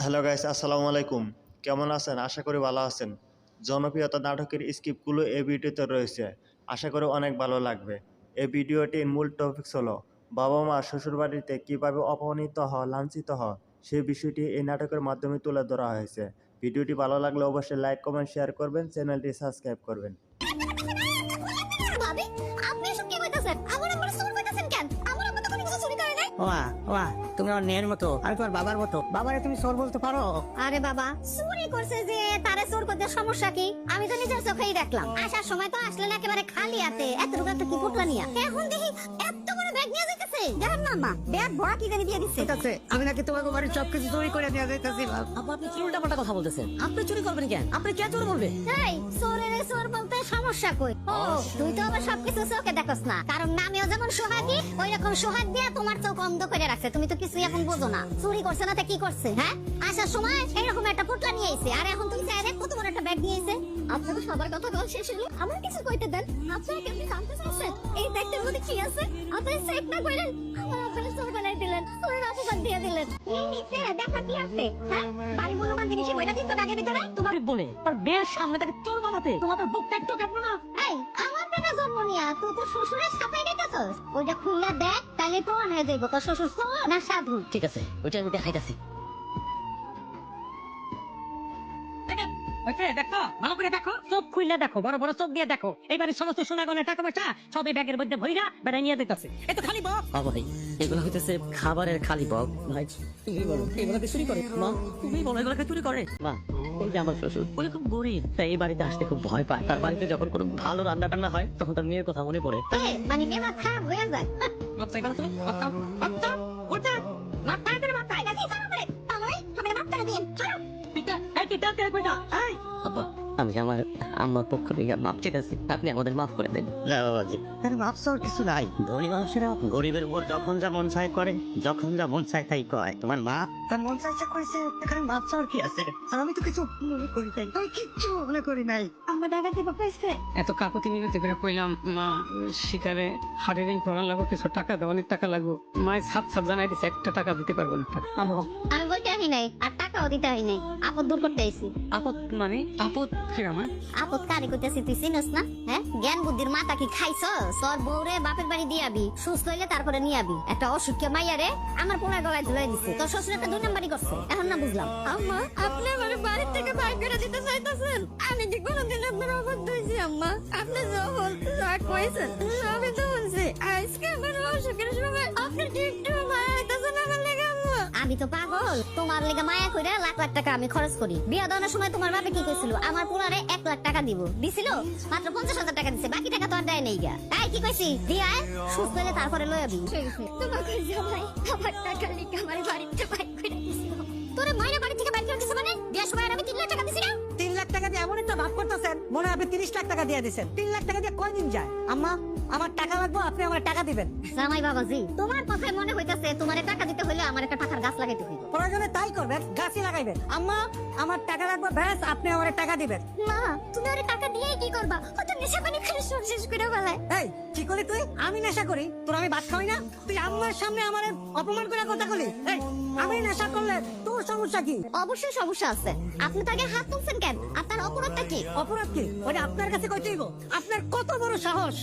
Hello guys, আসসালামু আলাইকুম। কেমন আছেন? আশা করি ভালো আছেন। জনপ্রিয়তা নাটকের স্ক্রিপ্টগুলো এই ভিডিওতে রয়েছে। আশা করি অনেক ভালো লাগবে। এই ভিডিওটির মূল টপিকস হলো বাবা মা শ্বশুরবাড়িতে কীভাবে অপমানিত হয়, লাঞ্ছিত হয় সেই বিষয়টি এই নাটকের মাধ্যমে তুলে ধরা হয়েছে। ভিডিওটি ভালো লাগলে অবশ্যই লাইক, কমেন্ট, শেয়ার করবেন, চ্যানেলটি সাবস্ক্রাইব করবেন। ভাবি, আপনি এসব কি কইতাছেন? আমার আম্মা চুরি কইতাছেন কেন? আমার আম্মা তো কোনো কিছু চুরি করে নাই। ওয়া ওয়া তুমি আমার মেয়ের মতো, আমি তোমার বাবার মতো। বাবারে তুমি চোর বলতে পারো? আরে বাবা, চুরি করছে যে তারে চোর করতে সমস্যা কি? আমি তো নিজের চোখেই দেখলাম। আসার সময় তো আসলেন একেবারে খালি হাতে, এতটুকু একটা কি পুটলা নিয়া। এখন দেখি এত বড় ব্যাগ নিয়ে যাইতেছে। জানেন না মা, ব্যাগ ভরা কি জানি দিয়ে দিচ্ছে। ঠিক আছে, আমি নাকি তোমাকে বাড়ির সবকিছু চুরি করে নিয়ে যাইতেছি। আপু আপনি কি উল্টাপাল্টা কথা বলতেছেন? আপনি চুরি করবেন কেন? আপনি কে চোর বলবে? এই চোরের চোর বলতে সমস্যা কই? ও তুই তো আবার সবকিছু চোখে দেখছ না, কারণ নামেও যেমন সোহাগী, ওই রকম সোহাগ দিয়ে তোমার চোখ অন্ধ করে রাখছে। তুমি তো কিছুই এখন বোঝো না। চুরি করছে না তা কি করছে? হ্যাঁ, আসার সময় এরকম একটা পুটলা নিয়ে আইছে, আর এখন তুমি চাইলে কত বড় একটা ব্যাগ নিয়ে আইছে। আপনাদের সবার কথা বল শেষ হলো, আমার কিছু কইতে দেন। আপনারা কেমনি জানতে চাইছেন এই ব্যাগটার মধ্যে কি আছে? আপনারা চেক না কইলেন আমার আপনারা চোর বানাই দিলেন, চোরের অপবাদ দিয়ে দিলেন। এই নিচে দেখা কি আছে? হ্যাঁ, বাড়ি মূল্যবান জিনিস বইটা দিতে ব্যাগের ভিতরে। তোমার বলে তার বিয়ের সামনে তাকে চোর বানাতে তোমার বুক একটু কাঁপলো না? এই আমার বেটা জন্ম নিয়া তুই তো শ্বশুরের সাপাই দিতেছস। ওইটা খুললে দেখ, তাহলে প্রমাণ হয়ে যাইব তোর শ্বশুর চোর না সাধু। ঠিক আছে, ওইটা আমি দেখাইতাছি। দেখো ভালো করে দেখো, চোখ খুললে দেখো, বড় বড় চোখ দিয়ে দেখো। এইবারে সমস্ত সোনা গয়না টাকা পয়সা সবে ব্যাগের মধ্যে ভইরা বেড়া নিয়ে দিতেছে। এত খালি বক ভাই, এগুলো হইতেছে খাবারের খালি বক। ভাই তুমি বলো এগুলোকে চুরি করে? মা তুমি বলো এগুলোকে চুরি করে? মা ওই যে আমার শ্বশুর, উনি খুব গরিব, তাই এই বাড়িতে আসতে খুব ভয় পায়। তার বাড়িতে যখন কোনো ভালো রান্না টান্না হয় তখন তার মেয়ের কথা মনে পড়ে। মানে মেয়ে খারাপ হয়ে যায়। আমি আমার আম্মার পক্ষ থেকে মাপ চেয়েছি, আপনি আমাদের মাফ করে দেন। না বাবাজি, মাপ চাওয়ার কিছু নাই। ধনী মানুষেরা গরিবের উপর যখন যা মন চায় করে, যখন যা মন চায় তাই কয়। তোমার মা তার মন চাইছে করেছে, এখানে মাপ চাওয়ার কি আছে? আর আমি তো কিছু মনে করি নাই, আমি কিচ্ছু মনে করি নাই। আমার ডাকাতি পাইছে। এত কাকুতি মিনতি করে কইলাম, মা শিকারে হাটের করার লাগো, কিছু টাকা দাও, অনেক টাকা লাগবো। মায়ের সাত জানাই দিচ্ছে, একটা টাকা দিতে পারবো না। আমি বলতে আহি নাই, আর টাকাও দিতে আহি নাই, আপদ দূর করতে আইছি। আপদ মানে? আপদ কি আমার? আপদ কারি করতেছি তুই চিনস না? হ্যাঁ, জ্ঞান বুদ্ধির মাথা কি খাইছ? তোর বউরে বাপের বাড়ি দিয়াবি, সুস্থ হইলে তারপরে নিয়াবি। একটা অসুখকে মাইয়ারে আমার পোড়া গলায় ঝুলাই দিছে। তোর শ্বশুর একটা 2 নাম্বারই করছে। এখন না বুঝলাম। আম্মা, আপনি আমার বাড়ির থেকে বাইর করে দিতে চাইতেছেন? আমি কি কোনোদিন আপনার অবাধ্য হয়েছি আম্মা? আপনি যখন যা কইছেন আমি তো বলছি। আজকে আমার অসুখের সময় আপনার কি একটু মায়া হইতেছে না আমার লেগে আম্মা? আমি তো পাগল, তোমার লেগে মায়া কইরা লাখ লাখ টাকা আমি খরচ করি। বিয়া দেওয়ার সময় তোমার বাপে কি কইছিল? আমার পুরারে 1 লাখ টাকা দিব। দিছিল? মাত্র 50,000 টাকা দিছে, বাকি টাকা তো আর দেয় নাই গা। তাই কি কইছি? দিয়া সুস্থ হলে তারপরে লই আবি। তোমাকে জামাই আমার টাকা লিখে আমার বাড়িতে বাইর করে দিছিল। তোরে মাইরা বাড়ি থেকে বাইর করে দিছে মানে? বিয়ার সময় আমি 3 লাখ টাকা দিছি না? 3 লাখ টাকা দিয়ে এমন একটা ভাব করতেছেন মনে হয় আপনি 30 লাখ টাকা দিয়ে দিচ্ছেন। 3 লাখ টাকা দিয়ে কয়দিন যায়? আম্মা, আমার টাকা লাগবে, আপনি আমার টাকা দিবেন। জামাই বাবাজি, তোমার কথায় মনে হইতাছে তোমারে টাকা দিতে হইলে আমার একটা টাকার গাছ লাগাইতে হইব। প্রয়োজনে তাই করবেন, গাছই লাগাইবেন। আম্মা, আমার টাকা লাগবে, ব্যাস আপনি আমার টাকা দিবেন। মা, তুমি ওরে টাকা দিয়ে কি করবা? ও তো নেশা পানি খেলে সব শেষ করে ফেলায়। এই কি করলি তুই? আমি নেশা করি, তোর আমি ভাত খাওয়াই না? তুই আম্মার সামনে আমার অপমান করে কথা বলি? এই আমি নেশা করলে তোর সমস্যা কি? অবশ্যই সমস্যা আছে। আপনি তাকে হাত তুলছেন কেন? আপনার অপরাধটা কি? অপরাধ কি? ওটা আপনার কাছে কইতে হইব? আপনার কত বড় সাহস!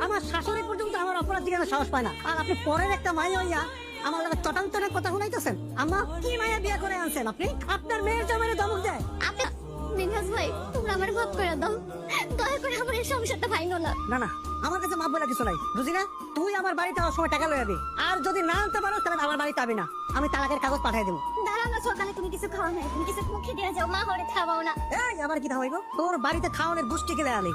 আমার শাশুড়ি পর্যন্ত আমার অপরাধ দিকে সাহস পায় না, আর আপনি পরের একটা মাইয়া হইয়া আমার লগে চটান্তরের কথা শুনাইতেছেন। আম্মা, কি মাইয়া বিয়া করে আনছেন আপনি? আপনার মেয়ের জামাইরে ধমক দেয়। আপনি মিনহাজ ভাই, তোমরা আমার মাফ করে দাও। দয়া করে আমার এই সংসারটা ভাঙো না। না না, আমার কাছে মাপ বলে কিছু নাই, বুঝি না? তুই আমার বাড়িতে আসার সময় টাকা লয়ে যাবি, আর যদি না আনতে পারো তাহলে আমার বাড়িতে আবি না। আমি তালাকের কাগজ পাঠিয়ে দেবো। দাঁড়াও না, সকালে তুমি কিছু খাও না, তুমি কিছু মুখে দিয়ে যাও, মা হরে খাওয়াও না। এই আবার কি খাওয়াইবো? তোর বাড়িতে খাওয়ানোর গোষ্ঠী গেলে আলি।